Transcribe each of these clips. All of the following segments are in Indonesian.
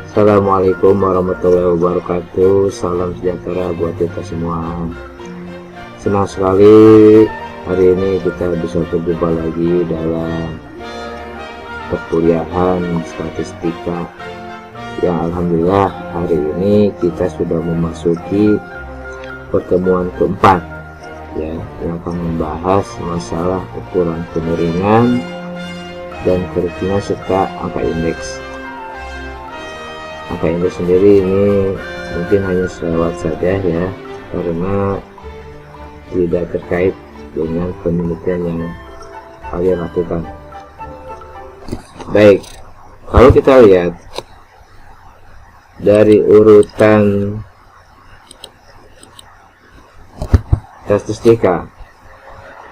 Assalamualaikum warahmatullahi wabarakatuh. Salam sejahtera buat kita semua. Senang sekali hari ini kita bisa berjumpa lagi dalam perkuliahan statistika yang alhamdulillah hari ini kita sudah memasuki pertemuan keempat ya, yang akan membahas masalah ukuran kemiringan dan keritingan serta angka indeks. Angka indeks sendiri ini mungkin hanya selewat saja ya, karena tidak terkait dengan penelitian yang kalian lakukan. Baik, kalau kita lihat dari urutan statistika,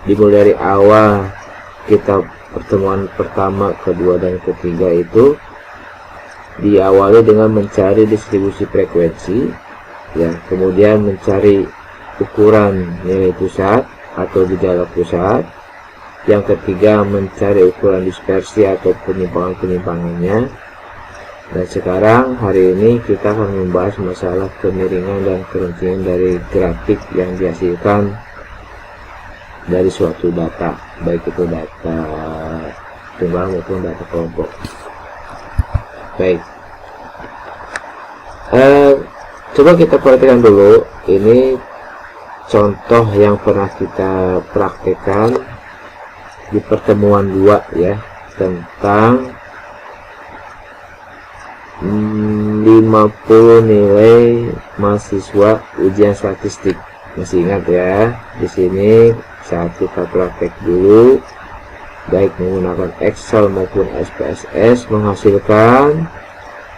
dimulai dari awal kita pertemuan pertama, kedua, dan ketiga itu diawali dengan mencari distribusi frekuensi ya, kemudian mencari ukuran nilai pusat atau gejala pusat, yang ketiga mencari ukuran dispersi atau penyimpangan-penyimpangannya, dan sekarang hari ini kita akan membahas masalah kemiringan dan keritingan dari grafik yang dihasilkan dari suatu data, baik itu data tunggal maupun data kelompok. Baik, coba kita perhatikan dulu, ini contoh yang pernah kita praktekkan di pertemuan 2 ya, tentang 50 nilai mahasiswa ujian statistik. Masih ingat ya? Di sini saat kita praktek dulu, baik menggunakan Excel maupun SPSS, menghasilkan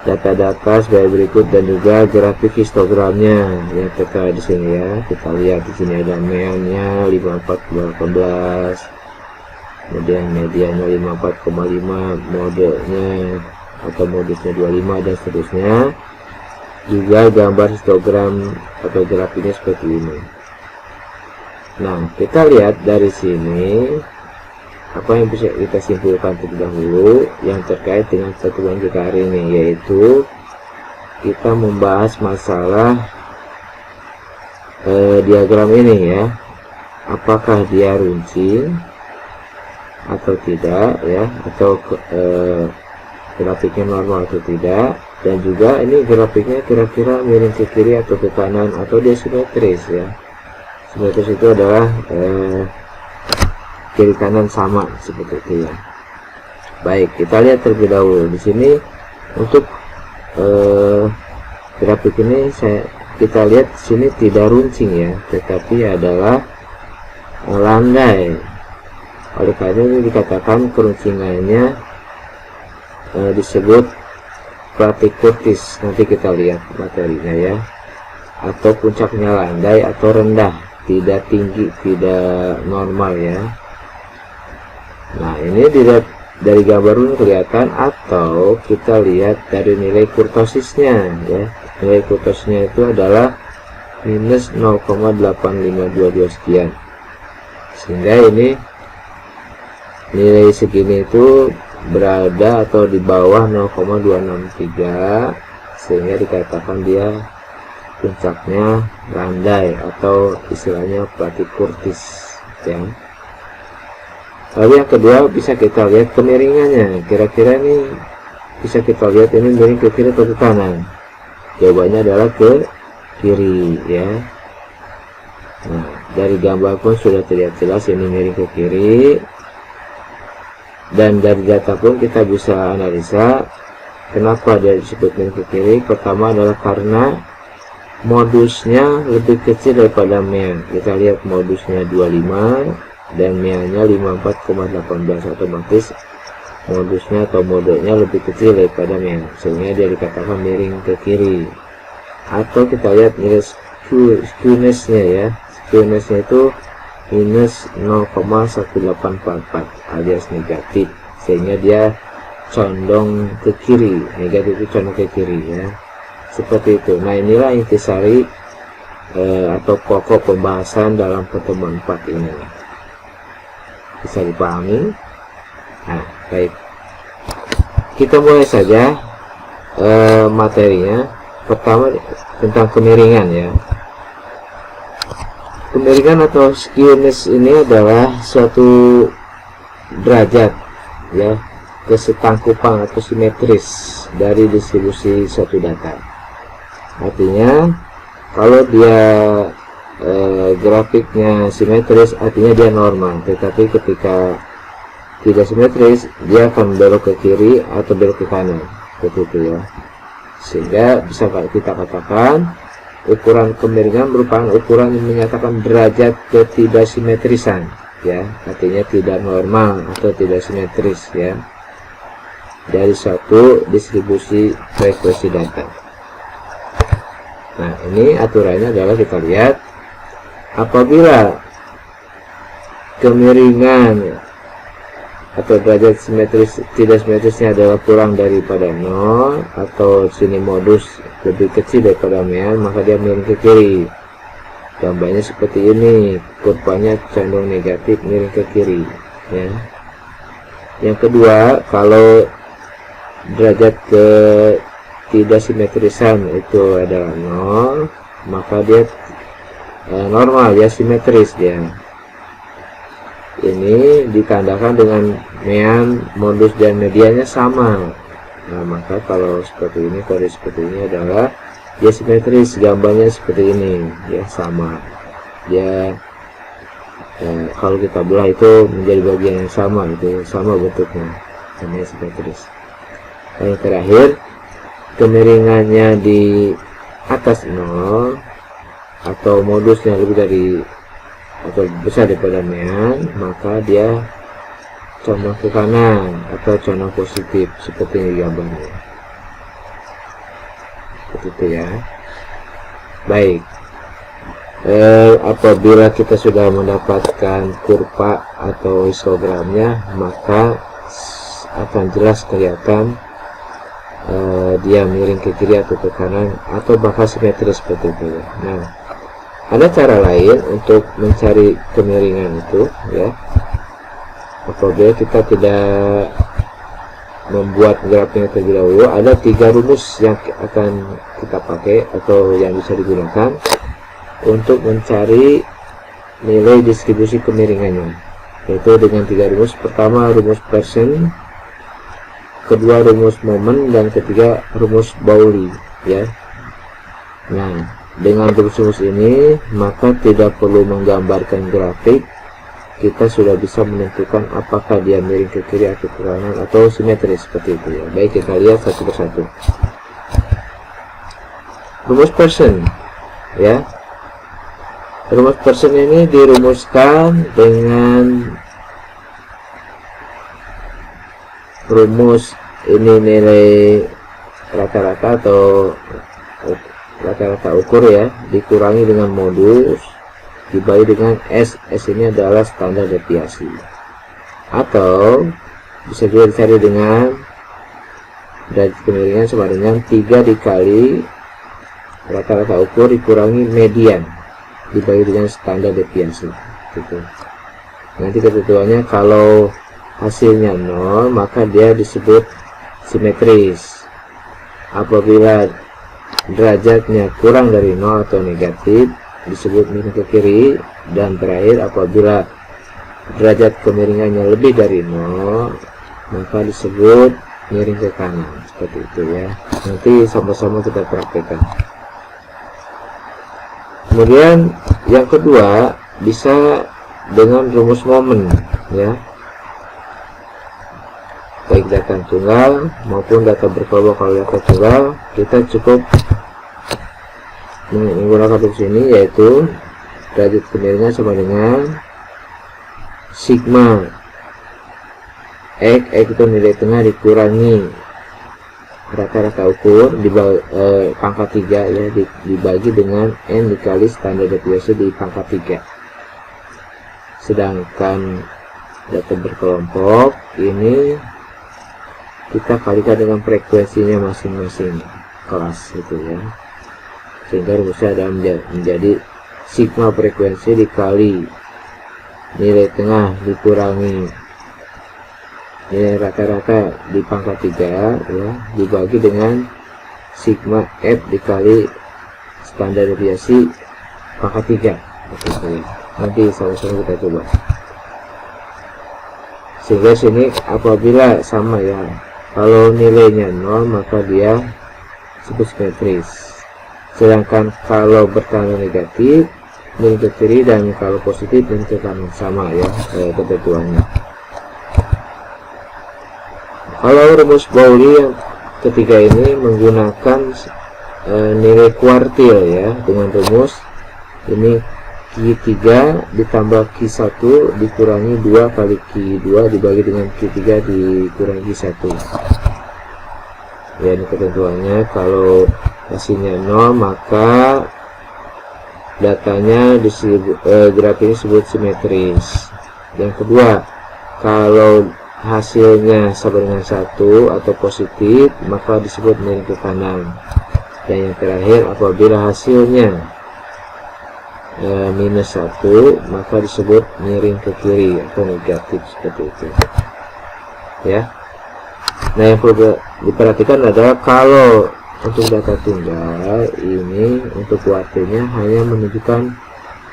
data-data sebagai berikut dan juga grafik histogramnya yang tertera di sini ya. Kita lihat di sini ada meannya 54,18, kemudian mediannya 54,5, modenya atau modusnya 25, dan seterusnya. Juga gambar histogram atau grafiknya seperti ini. Nah, kita lihat dari sini apa yang bisa kita simpulkan terlebih dahulu yang terkait dengan pertemuan kita hari ini, yaitu kita membahas masalah diagram ini ya, apakah dia runcing atau tidak ya, atau grafiknya normal atau tidak, dan juga ini grafiknya kira-kira miring ke kiri atau ke kanan, atau dia simetris ya. Simetris itu adalah kiri kanan sama seperti itu ya. Baik, kita lihat terlebih dahulu di sini untuk grafik ini kita lihat di sini tidak runcing ya, tetapi adalah landai. Oleh karena ini dikatakan keruncingannya disebut platykurtis. Nanti kita lihat materinya ya, atau puncaknya landai atau rendah, tidak tinggi, tidak normal ya. Nah, ini dilihat dari gambar ini kelihatan, atau kita lihat dari nilai kurtosisnya ya. Nilai kurtosisnya itu adalah minus 0,8522 sekian, sehingga ini nilai segini itu berada atau di bawah 0,263, sehingga dikatakan dia puncaknya landai atau istilahnya platykurtis ya. Lalu yang kedua, bisa kita lihat kemiringannya. Kira-kira ini bisa kita lihat ini miring ke kiri atau ke kanan. Jawabannya adalah ke kiri ya. Nah, dari gambar pun sudah terlihat jelas ini miring ke kiri, dan dari data pun kita bisa analisa kenapa dia disebut miring ke kiri. Pertama adalah karena modusnya lebih kecil daripada mean. Kita lihat modusnya 25 dan meannya 54,18, otomatis modusnya atau modenya lebih kecil daripada mean, sehingga dia dikatakan miring ke kiri. Atau kita lihat nilai skewness-nya ya, skewness-nya itu minus 0,1844 alias negatif, sehingga dia condong ke kiri. Negatif itu condong ke kiri ya, seperti itu. Nah, inilah intisari atau pokok pembahasan dalam pertemuan 4 ini. Bisa dipahami? Nah, baik, kita mulai saja. materinya. Pertama tentang kemiringan ya. Kemiringan atau skewness ini adalah suatu derajat ya kesetangkupan atau simetris dari distribusi suatu data. Artinya kalau dia grafiknya simetris artinya dia normal, tetapi ketika tidak simetris dia akan belok ke kiri atau belok ke kanan, seperti itu ya. Sehingga bisa kita katakan ukuran kemiringan merupakan ukuran yang menyatakan derajat ketidaksimetrisan ya, artinya tidak normal atau tidak simetris ya dari suatu distribusi frekuensi data. Nah, ini aturannya adalah kita lihat apabila kemiringan atau derajat simetris tidak simetrisnya adalah kurang daripada 0 atau sini modus lebih kecil daripada mean, maka dia miring ke kiri. Gambarnya seperti ini, kurvanya condong negatif miring ke kiri ya. Yang kedua, kalau derajat tidak simetrisan itu adalah 0, maka dia normal ya, simetris dia. Ini ditandakan dengan mean, modus dan mediannya sama. Nah, maka kalau seperti ini, kode seperti ini adalah dia simetris, gambarnya seperti ini ya, sama. Dia kalau kita belah itu menjadi bagian yang sama, itu sama bentuknya, namanya simetris. Dan yang terakhir, kemiringannya di atas 0 atau modusnya lebih dari atau besar daripada mean, maka dia condong ke kanan atau condong positif, seperti ini gambarnya. Seperti itu ya. Baik, apabila kita sudah mendapatkan kurva atau histogramnya, maka akan jelas kelihatan dia miring ke kiri atau ke kanan atau bahkan simetris seperti itu ya. Nah, ada cara lain untuk mencari kemiringan itu ya. Apabila kita tidak membuat grafiknya terlebih dahulu, ada 3 rumus yang akan kita pakai atau yang bisa digunakan untuk mencari nilai distribusi kemiringannya, yaitu dengan 3 rumus. Pertama rumus Pearson, kedua rumus Moment, dan ketiga rumus Pauli ya. Nah, dengan rumus ini maka tidak perlu menggambarkan grafik, kita sudah bisa menentukan apakah dia miring ke kiri atau ke kanan atau simetris seperti itu ya. Baik, kita lihat satu persatu. Rumus Pearson ya. Rumus Pearson ini dirumuskan dengan rumus ini nilai rata-rata atau rata-rata ukur ya, dikurangi dengan modus dibagi dengan S. S ini adalah standar deviasi, atau bisa juga dicari dengan derajat kemiringan sama dengan 3 dikali rata-rata ukur dikurangi median dibagi dengan standar deviasi gitu. Nanti ketentuannya kalau hasilnya 0 maka dia disebut simetris. Apabila derajatnya kurang dari 0 atau negatif disebut miring ke kiri, dan terakhir apabila derajat kemiringannya lebih dari 0 maka disebut miring ke kanan, seperti itu ya. Nanti sama-sama kita praktekkan. Kemudian yang kedua bisa dengan rumus Moment ya, baik data tunggal maupun data berkelompok. Kalau data tunggal kita cukup menggunakan rumus ini, yaitu derajat kemiringan sama dengan sigma X itu nilai tengah dikurangi rata-rata ukur dibagi pangkat 3 ya, dibagi dengan N dikali standar deviasi di pangkat 3. Sedangkan data berkelompok ini kita kalikan dengan frekuensinya masing-masing kelas itu ya, sehingga rumusnya ada menjadi sigma frekuensi dikali nilai tengah dikurangi nilai rata-rata di pangkat 3 ya, dibagi dengan sigma F dikali standar deviasi pangkat 3. Nanti sama-sama kita coba. Sehingga sini apabila sama ya, kalau nilainya 0 maka dia disebut simetris. Sedangkan kalau bertanda negatif miring ke kiri, dan kalau positif miring ke kanan, sama ya ketentuannya. Kalau rumus Pauli yang ketiga ini menggunakan nilai kuartil ya, dengan rumus ini Q3 ditambah Q1 dikurangi 2 kali Q2 dibagi dengan Q3 dikurangi Q1 ya. Ini ketentuannya, kalau hasilnya 0 maka datanya disebut, graf ini disebut simetris. Yang kedua, kalau hasilnya sama dengan 1 atau positif maka disebut miring ke kanan. Dan yang terakhir, apabila hasilnya minus 1 maka disebut miring ke kiri atau negatif, seperti itu ya. Nah, yang perlu diperhatikan adalah kalau untuk data tunggal ini untuk kuartilnya hanya menunjukkan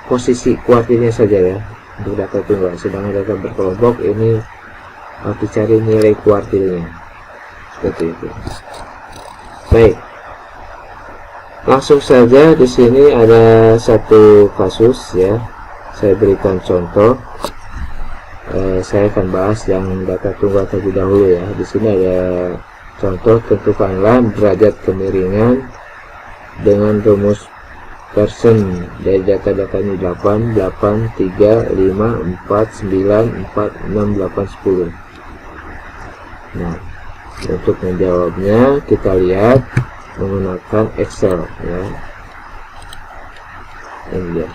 posisi kuartilnya saja ya untuk data tunggal, sedangkan data berkelompok ini harus dicari nilai kuartilnya, seperti itu. Baik, langsung saja di sini ada satu kasus ya, saya berikan contoh. Saya akan bahas yang data tunggal terlebih dahulu ya. Di sini ada contoh, tentukanlah derajat kemiringan dengan rumus Pearson dari data-data ini 8, 8, 3, 5, 4, 9, 4, 6, 8, 10. Nah, untuk menjawabnya kita lihat menggunakan Excel ya. Ini dia.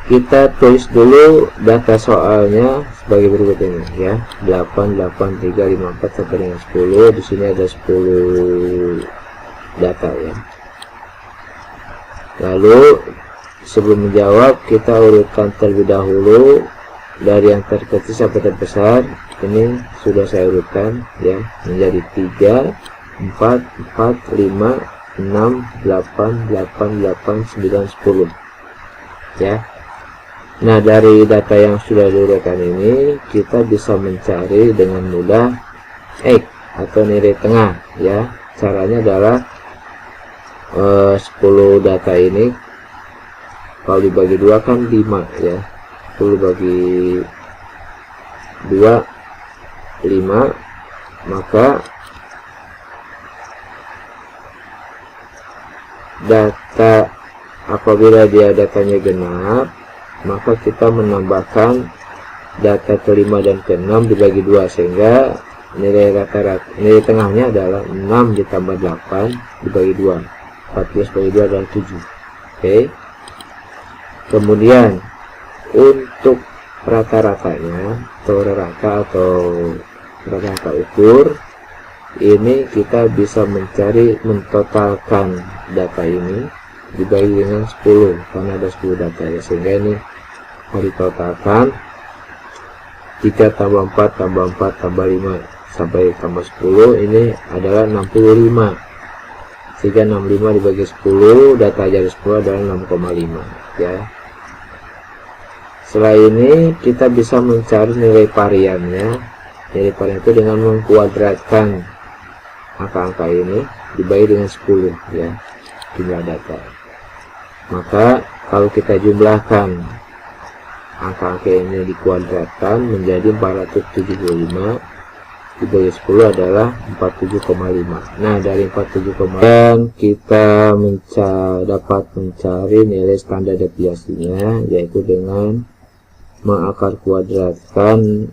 Kita tulis dulu data soalnya sebagai berikut ini ya. 8, 8, 3, 5, 4 sampai dengan 10. Di sini ada 10 data ya. Lalu sebelum menjawab kita urutkan terlebih dahulu dari yang terkecil sampai terbesar. Ini sudah saya urutkan ya menjadi 3, 4, 4, 5, 6, 8, 8, 8, 9, 10 ya. Nah, dari data yang sudah diurutkan ini kita bisa mencari dengan mudah X atau nilai tengah ya. Caranya adalah 10 data ini kalau dibagi 2 kan 5 ya. 10 bagi 2 5, maka data apabila dia datanya genap maka kita menambahkan data ke-5 dan ke-6 dibagi 2 sehingga nilai rata-rata nilai tengahnya adalah 6 ditambah 8 dibagi 2, 14 bagi 2 adalah 7. Oke. Kemudian untuk rata-ratanya atau rata ukur ini kita bisa mencari mentotalkan data ini dibagi dengan 10 karena ada 10 data ya, sehingga ini harus ditotalkan 3 tambah 4 tambah 4 tambah 5 sampai tambah 10 ini adalah 65, sehingga 65 dibagi 10 data jadi 10 adalah 6,5 ya. Setelah ini kita bisa mencari nilai variannya. Nilai varian itu dengan mengkuadratkan angka-angka ini dibagi dengan 10 ya jumlah data. Maka kalau kita jumlahkan angka-angka ini dikuadratkan menjadi 475 dibagi 10 adalah 47,5. Nah, dari 47,5 kita dapat mencari nilai standar deviasinya, yaitu dengan mengakar kuadratkan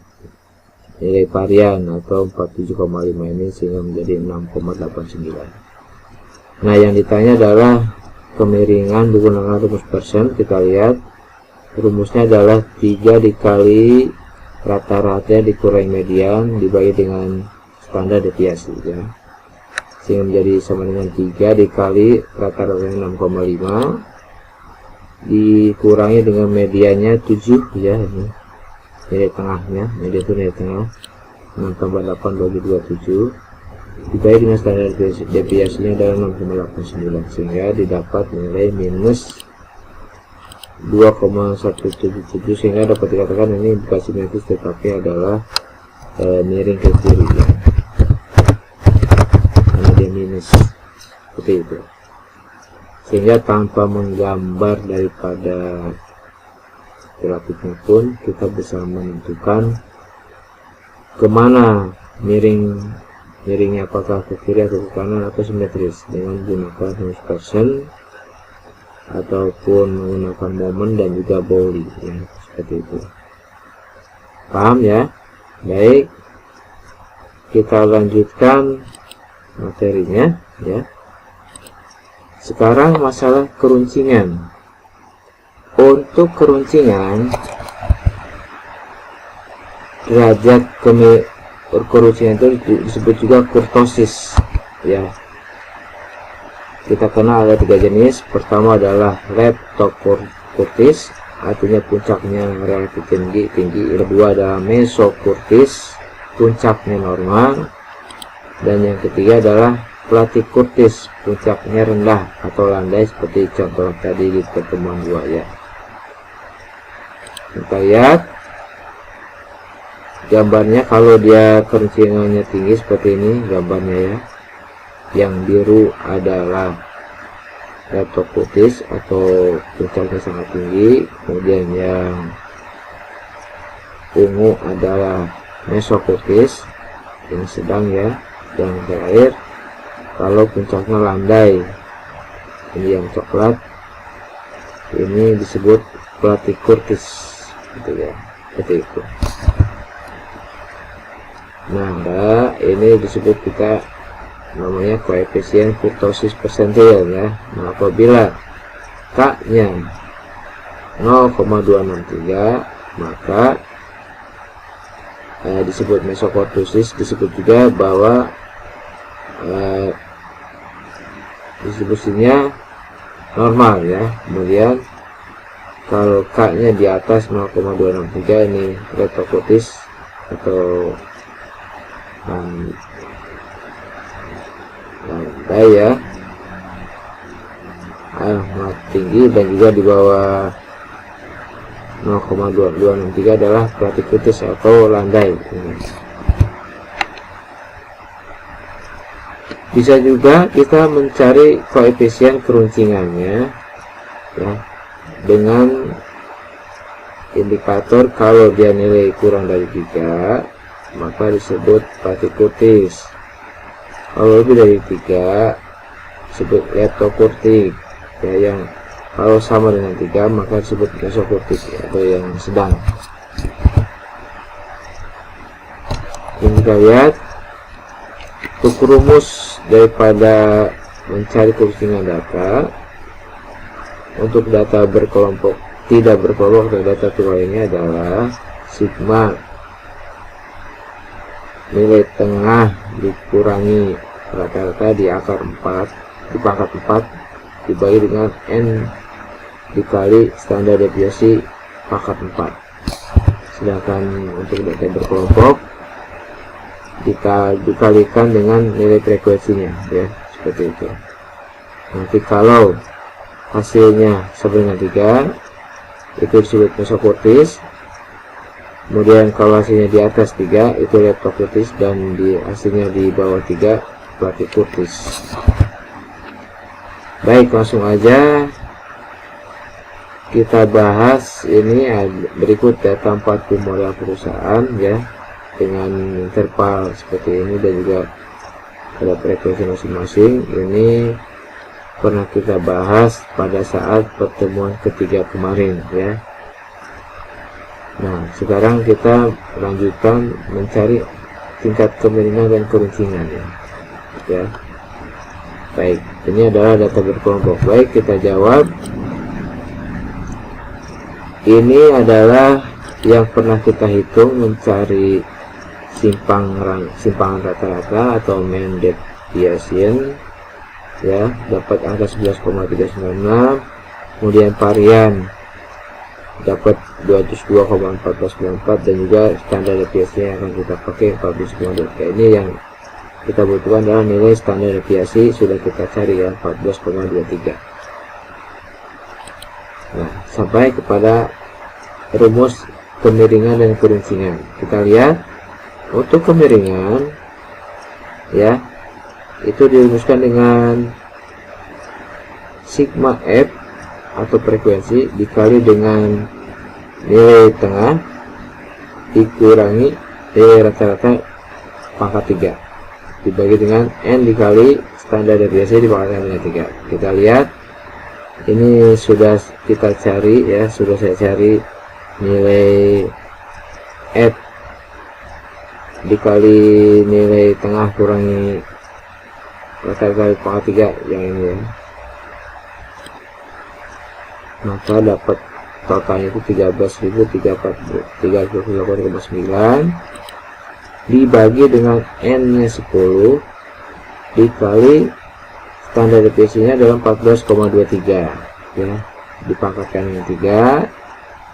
nilai varian atau 47,5 ini sehingga menjadi 6,89. Nah, yang ditanya adalah kemiringan menggunakan rumus Pearson. Kita lihat rumusnya adalah 3 dikali rata-rata dikurangi median dibagi dengan standar deviasi ya, sehingga menjadi sama dengan 3 dikali rata-rata 6,5 dikurangi dengan mediannya 7 ya, ini nilai tengahnya, median itu nilai tengah, 6 tambah 8 bagi 2 7 dibagi dengan standar deviasinya adalah 6,89, sehingga didapat nilai minus 2,177, sehingga dapat dikatakan ini bukan simetris tetapi adalah miring ke kiri ya, karena dia minus seperti itu. Sehingga tanpa menggambar daripada grafiknya pun kita bisa menentukan kemana miringnya, apakah ke kiri atau ke kanan atau simetris, dengan menggunakan Henry Pearson ataupun menggunakan momen dan juga Bowley ya, seperti itu. Paham ya? Baik, kita lanjutkan materinya ya. Sekarang masalah keruncingan. Untuk keruncingan, derajat keruncingan itu disebut juga kurtosis ya. Kita kenal ada 3 jenis. Pertama adalah leptokurtis, artinya puncaknya relatif tinggi. Kedua adalah mesokurtis, puncaknya normal. Dan yang ketiga adalah platykurtis, puncaknya rendah atau landai, seperti contoh tadi di pertemuan 2 ya. Kita lihat gambarnya, kalau dia keruncingannya tinggi seperti ini gambarnya ya. Yang biru adalah leptokurtis atau puncaknya sangat tinggi, kemudian yang ungu adalah mesokurtis yang sedang ya. Yang terakhir kalau puncaknya landai, ini yang coklat, ini disebut platykurtis gitu ya, seperti itu. Nah, ini disebut kita namanya koefisien kurtosis persentil ya. Nah, apabila K-nya 0,263 maka disebut mesokurtosis. Disebut juga bahwa distribusinya normal ya. Kemudian kalau K-nya di atas 0,263 ini leptokurtis atau landai ya, tinggi, dan juga di bawah 0,263 adalah platykurtis atau landai. Bisa juga kita mencari koefisien keruncingannya ya, dengan indikator kalau dia nilai kurang dari 3 maka disebut platykurtis, kalau lebih dari 3 disebut leptokurtis ya, yang kalau sama dengan 3 maka disebut mesokurtis atau yang sedang. Yang kita lihat untuk rumus daripada mencari keruncingan data untuk data berkelompok, tidak berkelompok, dan data lainnya adalah sigma nilai tengah dikurangi rata-rata di akar 4 di pangkat 4 dibagi dengan n dikali standar deviasi pangkat 4. Sedangkan untuk data berkelompok dikalikan dengan nilai frekuensinya ya, seperti itu. Nanti kalau hasilnya sama dengan 3 itu disebut mesokurtis. Kemudian kalau hasilnya di atas 3 itu leptokurtis, dan di hasilnya di bawah 3 platykurtis. Baik, langsung aja kita bahas ini. Berikut data 40 modal perusahaan ya, dengan interval seperti ini dan juga ada frekuensi masing-masing. Ini pernah kita bahas pada saat pertemuan ketiga kemarin ya. Nah, sekarang kita lanjutkan mencari tingkat kemiringan dan keruncingan ya. Baik, ini adalah data berkelompok. Baik, kita jawab. Ini adalah yang pernah kita hitung mencari simpangan rata-rata atau mean deviation ya, dapat angka 11,396. Kemudian varian dapat 202,1494, dan juga standar deviasinya yang akan kita pakai 14,2. Ini yang kita butuhkan adalah nilai standar deviasi, sudah kita cari ya, 14,23. Nah, sampai kepada rumus kemiringan dan keruncingan. Kita lihat untuk kemiringan ya, itu dirumuskan dengan sigma f atau frekuensi dikali dengan nilai tengah dikurangi nilai rata-rata pangkat 3 dibagi dengan n dikali standar deviasi dipangkatkan dengan 3. Kita lihat ini sudah kita cari ya, sudah saya cari nilai f dikali nilai tengah kurangi rata-rata pangkat 3 yang ini ya, maka dapat totalnya itu 13.348,9 dibagi dengan n nya 10 dikali standar deviasinya adalah 14,23 ya, dipangkatkan dengan 3.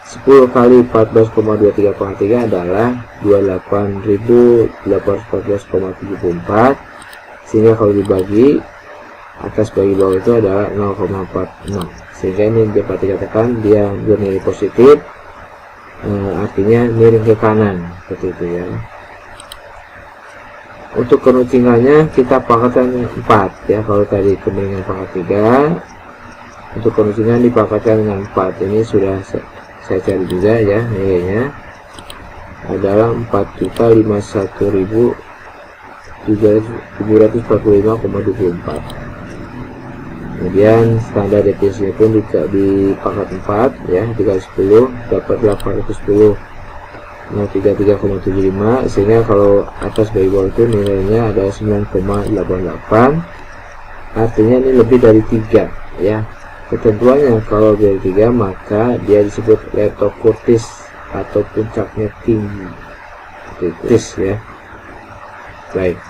10 kali 14,23 pangkat 3 adalah 28.814,74, sehingga kalau dibagi atas bagi bawah itu adalah 0,46, sehingga ini dapat dikatakan dia bernilai positif, artinya miring ke kanan seperti itu ya. Untuk keruncingannya kita pangkatkan 4 ya, kalau tadi kemiringan pangkat 3, untuk keruncingan dipangkatkan dengan 4. Ini sudah saya cari juga ya, nilainya adalah 4.051.745,24. Kemudian standar deviasinya pun dipangkat 4 ya, dikali 10 dapat 810,33,75, sehingga kalau atas bagi bawah itu nilainya ada 9,88, artinya ini lebih dari 3 ya. Ketentuannya kalau dari 3 maka dia disebut Leto Curtis atau puncaknya tinggi kritis ya. Baik,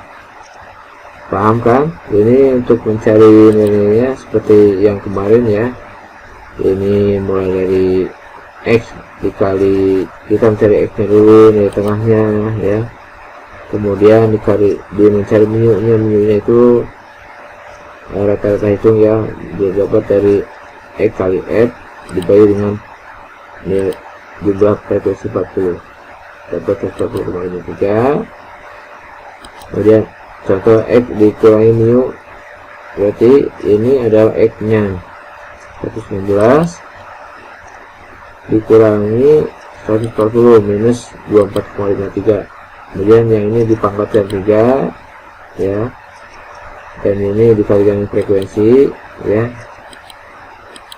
paham kan? Ini untuk mencari nilainya seperti yang kemarin ya, ini mulai dari X dikali, kita mencari X nya dulu, nilai tengahnya ya, kemudian dikali dia mencari mu nya itu rata-rata hitung ya, dia dapat dari X kali F dibagi dengan nilai jumlah frekuensi 40 dapat 140,3. kemudian contoh X dikurangi mu, berarti ini adalah X nya 119 dikurangi 140 minus 24,53, kemudian yang ini dipangkatkan 3 ya, dan ini dikalikan frekuensi ya,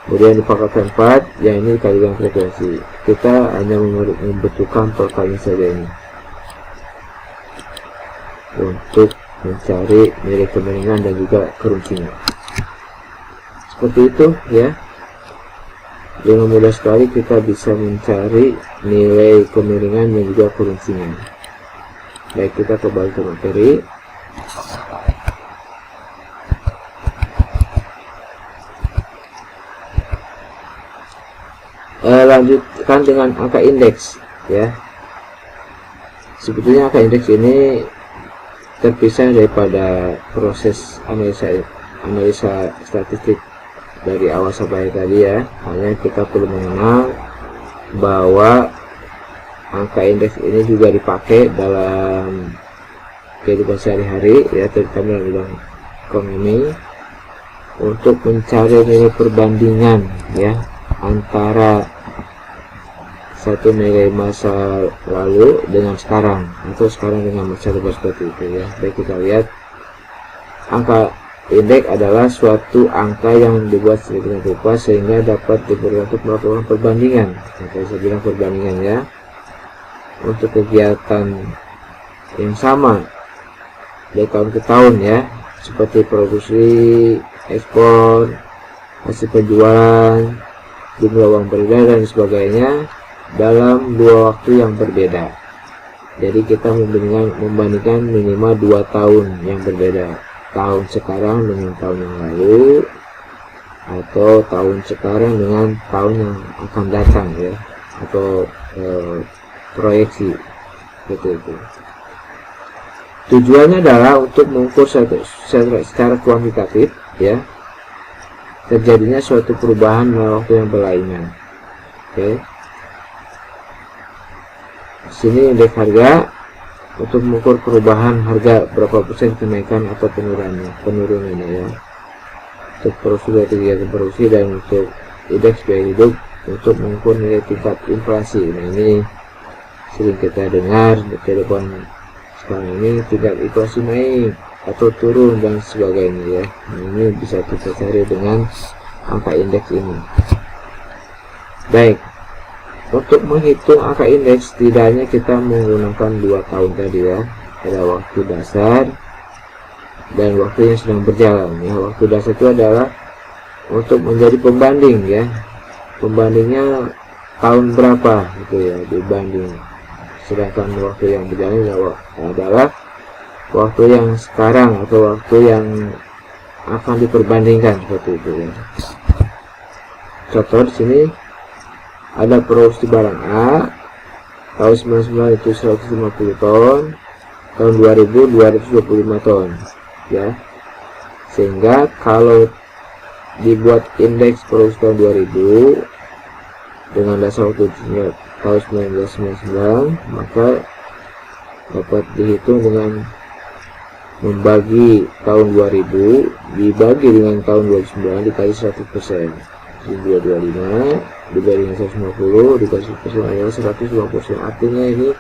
kemudian dipangkatkan 4, yang ini dikalikan frekuensi. Kita hanya membutuhkan totalnya saja ini untuk mencari nilai kemiringan dan juga keruncingan. Seperti itu ya, dengan mudah sekali kita bisa mencari nilai kemiringan dan juga keruncingan. Baik, kita kembali ke materi. Lanjutkan dengan angka indeks ya. Sebetulnya angka indeks ini terpisah daripada proses analisa statistik dari awal sampai tadi ya. Hanya kita perlu mengenal bahwa angka indeks ini juga dipakai dalam kehidupan sehari-hari ya, terutama dalam bidang ekonomi, untuk mencari nilai perbandingan ya antara satu nilai masa lalu dengan sekarang, atau sekarang dengan masa depan, seperti itu ya. Baik, kita lihat angka indeks adalah suatu angka yang dibuat sedemikian rupa sehingga dapat digunakan untuk melakukan perbandingan. Nah, saya bilang perbandingan ya, untuk kegiatan yang sama dari tahun ke tahun ya, seperti produksi, ekspor, hasil penjualan, jumlah uang beredar dan sebagainya dalam 2 waktu yang berbeda. Jadi kita membandingkan minimal 2 tahun yang berbeda, tahun sekarang dengan tahun yang lalu, atau tahun sekarang dengan tahun yang akan datang ya, atau proyeksi gitu itu. Tujuannya adalah untuk mengukur secara kuantitatif ya terjadinya suatu perubahan dalam waktu yang berlainan. Oke. Sini indeks harga untuk mengukur perubahan harga berapa persen kenaikan atau penurunannya ya. Untuk kegiatan produksi dan untuk indeks biaya hidup untuk mengukur nilai tingkat inflasi. Nah, ini sering kita dengar di telepon sekarang ini, tingkat inflasi naik atau turun dan sebagainya ya. Nah, ini bisa kita cari dengan angka indeks ini. Baik, untuk menghitung angka indeks setidaknya kita menggunakan 2 tahun tadi ya. Ada waktu dasar dan waktu yang sedang berjalan ya. Waktu dasar itu adalah untuk menjadi pembanding ya, pembandingnya tahun berapa gitu ya dibanding. Sedangkan waktu yang berjalan adalah waktu yang sekarang atau waktu yang akan diperbandingkan, seperti itu ya. Contoh di sini ada produksi barang A tahun 99 itu 150 ton, tahun 2000 225 ton ya. Sehingga kalau dibuat indeks produksi tahun 2000 dengan dasar waktu tahun 1999, maka dapat dihitung dengan membagi tahun 2000 dibagi dengan tahun 2009 dikali 100%. 225 dibagi dengan 150 dikali 100% adalah 120%. Artinya ini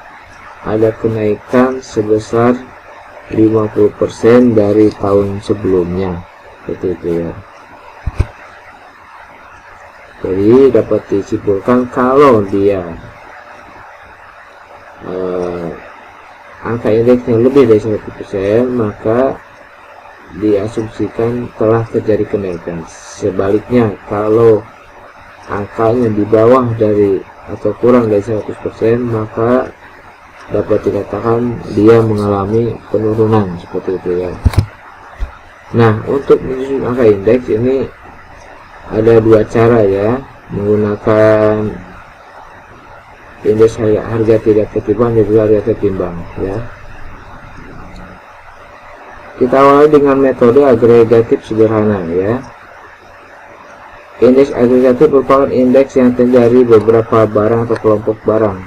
ada kenaikan sebesar 50% dari tahun sebelumnya, seperti itu ya. Jadi dapat disimpulkan kalau dia angka indeksnya lebih dari 100%, maka diasumsikan telah terjadi kenaikan. Sebaliknya, kalau angkanya di bawah dari atau kurang dari 100%, maka dapat dikatakan dia mengalami penurunan, seperti itu ya. Nah, untuk menyusun angka indeks ini ada 2 cara ya, menggunakan indeks harga tidak tertimbang dan juga harga tertimbang ya. Kita awali dengan metode agregatif sederhana ya. Indeks agregatif merupakan indeks yang terdiri dari beberapa barang atau kelompok barang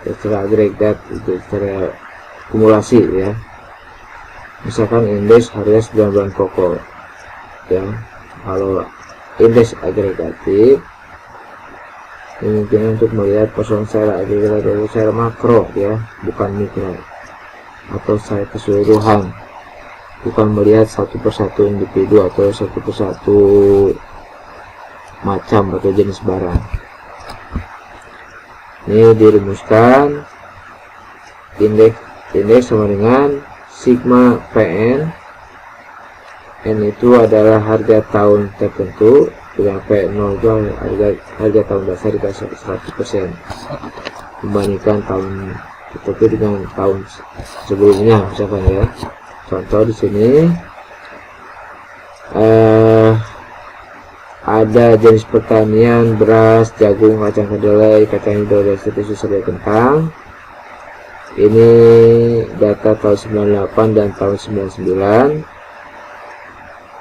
secara agregat, itu secara kumulasi ya. Misalkan indeks harga 9 bahan pokok ya. Kalau indeks agregatif mungkin untuk melihat persoalan secara agregat atau secara makro ya, bukan mikro atau secara keseluruhan, bukan melihat satu persatu individu atau satu persatu macam atau jenis barang. Ini dirumuskan indeks sama dengan sigma PN. N itu adalah harga tahun tertentu, dengan P0 itu harga tahun dasar dikasih 100% membandingkan tahun tertentu dengan tahun sebelumnya, misalkan ya. Contoh di sini ada jenis pertanian beras, jagung, kacang kedelai, kacang hijau dan seterusnya sebagai kentang. Ini data tahun 98 dan tahun 99.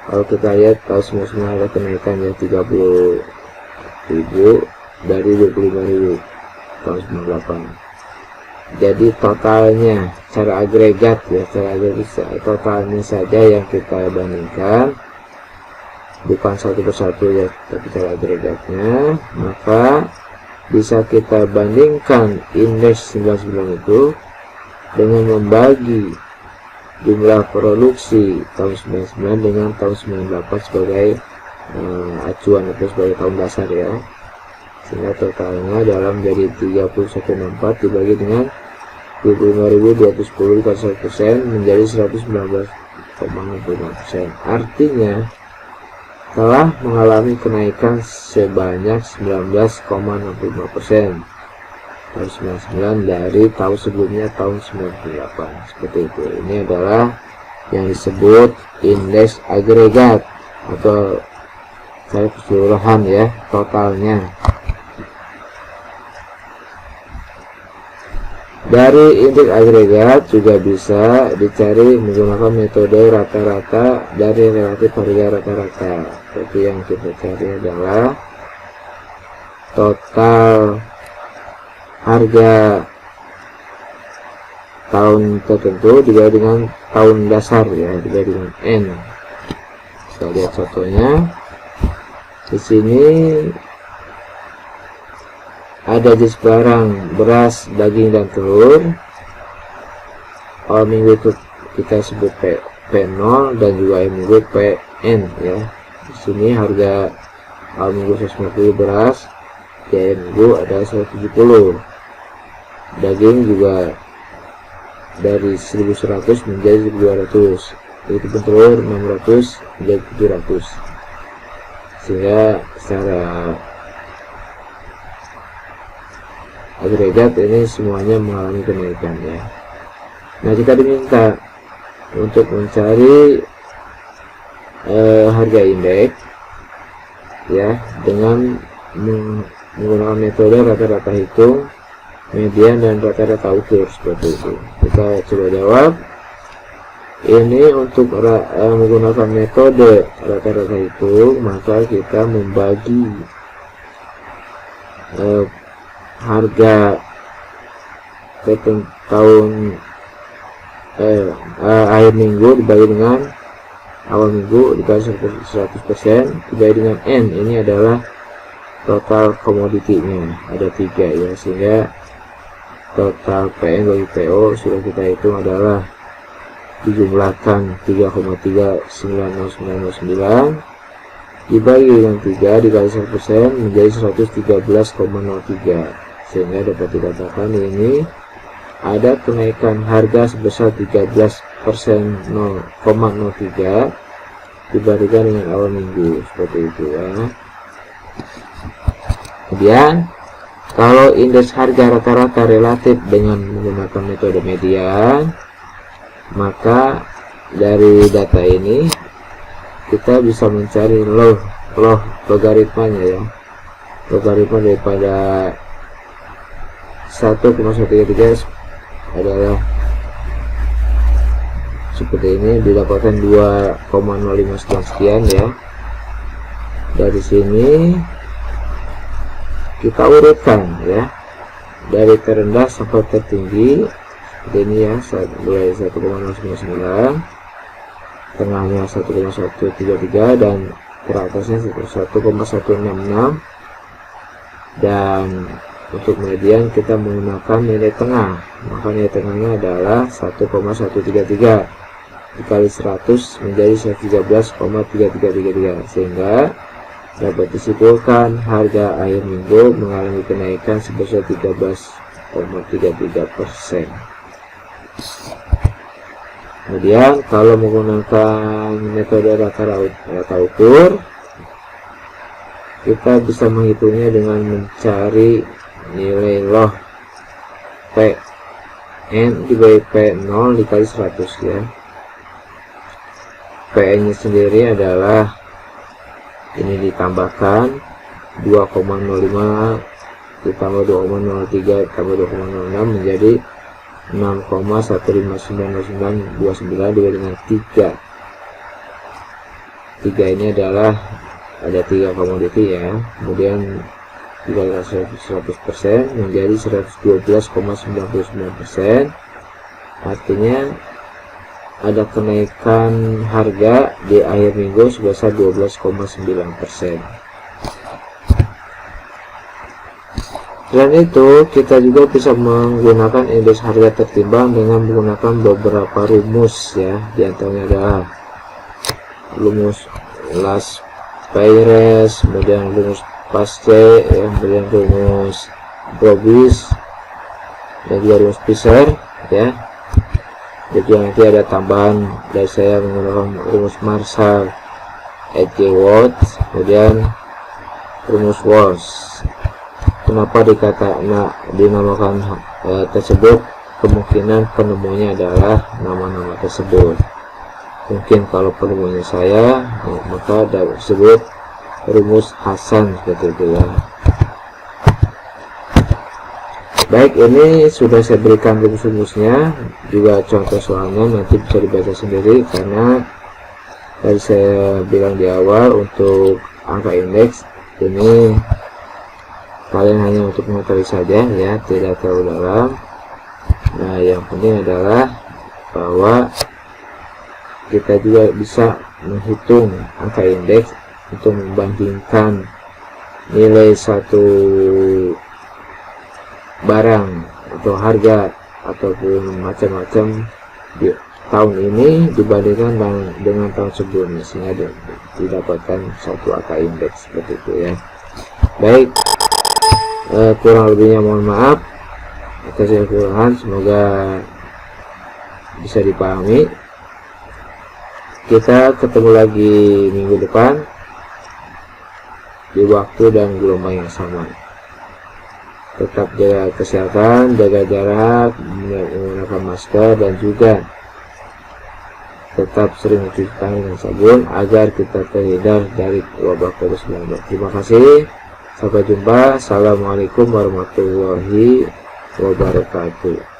Kalau kita lihat tahun 99 ada kenaikan ya 30.000 dari 25.000 tahun 98. Jadi totalnya secara agregat ya, totalnya saja yang kita bandingkan, bukan satu persatu ya, tapi secara agregatnya. Maka bisa kita bandingkan indeks 99 itu dengan membagi jumlah produksi tahun 99 dengan tahun 98 sebagai acuan atau sebagai tahun dasar ya, sehingga totalnya dalam jadi 3164 dibagi dengan 25.210 dikali 100% menjadi 119,65%. Artinya telah mengalami kenaikan sebanyak 19,65% tahun 99 dari tahun sebelumnya tahun 98, seperti itu. Ini adalah yang disebut indeks agregat atau secara keseluruhan ya, totalnya. Dari indeks agregat juga bisa dicari menggunakan metode rata-rata dari relatif harga rata-rata. Jadi yang kita cari adalah total harga tahun tertentu dibagi dengan tahun dasar ya, dibagi dengan N. Kita lihat contohnya. Di sini ada jenis barang beras, daging, dan telur. Awal minggu itu kita sebut P0 dan juga akhir minggu PN ya. Di sini harga awal minggu 150 beras, di akhir minggu ada 170. Daging juga dari 1100 menjadi 1200. Begitu pun telur 600 menjadi 700. Sehingga secara agregat ini semuanya mengalami kenaikan ya. Nah, kita diminta untuk mencari harga indeks ya dengan menggunakan metode rata-rata hitung, median, dan rata-rata ukur seperti itu. Kita coba jawab. Ini untuk menggunakan metode rata-rata hitung, maka kita membagi harga tahun akhir minggu dibagi dengan awal minggu dikali 100% dibagi dengan N. Ini adalah total komoditinya, ada 3 ya, sehingga total PN bagi PO sudah kita hitung adalah dijumlahkan 3,39099 dibagi dengan 3 dikali 100% menjadi 113,03, sehingga dapat dikatakan ini ada kenaikan harga sebesar 13,03 dibandingkan dengan awal minggu, seperti itu ya. Kemudian kalau indeks harga rata-rata relatif dengan menggunakan metode median, maka dari data ini kita bisa mencari logaritmanya ya. Logaritma daripada 1,133 adalah seperti ini, didapatkan 2,05 sekian ya. Dari sini kita urutkan ya, dari terendah sampai tertinggi seperti ini ya, mulai 1,099, tengahnya 1,133, dan teratasnya 1,166, dan untuk median kita menggunakan nilai tengah, maka nilai tengahnya adalah 1,133 dikali 100 menjadi 113,3333, sehingga dapat disimpulkan harga akhir minggu mengalami kenaikan sebesar 13,33%. Kemudian kalau menggunakan metode rata ukur, kita bisa menghitungnya dengan mencari nilai log PN dibagi P0 dikali 100 ya. PN nya sendiri adalah ini ditambahkan 2,05 ditambah 2,03 ditambah 2,06 menjadi 6,1599929 dengan 3 ini adalah ada 3 komoditi ya. Kemudian dikali 100% menjadi 112,99%, artinya ada kenaikan harga di akhir minggu sebesar 12,9%. Selain itu, kita juga bisa menggunakan indeks harga tertimbang dengan menggunakan beberapa rumus ya. Di antaranya adalah rumus Las Payres, kemudian rumus Pasce, ya, kemudian rumus Probis, dan juga rumus Fisher ya. Jadi nanti ada tambahan dari saya menggunakan rumus Marshall, E.J. Watts, kemudian rumus Walsh. Kenapa dinamakan tersebut? Kemungkinan penemunya adalah nama-nama tersebut. Mungkin kalau penemunya saya, maka dapat disebut rumus Hasan seperti itu ya. Baik, ini sudah saya berikan rumus-rumusnya, juga contoh soalnya nanti bisa dibaca sendiri, karena tadi saya bilang di awal untuk angka indeks ini kalian hanya untuk mengetahui saja ya, tidak terlalu dalam. Nah, yang penting adalah bahwa kita juga bisa menghitung angka indeks untuk membandingkan nilai satu barang atau harga ataupun macam-macam di tahun ini dibandingkan dengan tahun sebelumnya, sehingga didapatkan satu angka indeks seperti itu ya. Baik, kurang lebihnya mohon maaf atas kekurangan, semoga bisa dipahami. Kita ketemu lagi minggu depan di waktu dan gelombang yang sama. Tetap jaga kesehatan, jaga jarak, menggunakan masker, dan juga tetap sering mencuci tangan dengan sabun agar kita terhindar dari wabah COVID-19. Terima kasih, sampai jumpa. Assalamualaikum warahmatullahi wabarakatuh.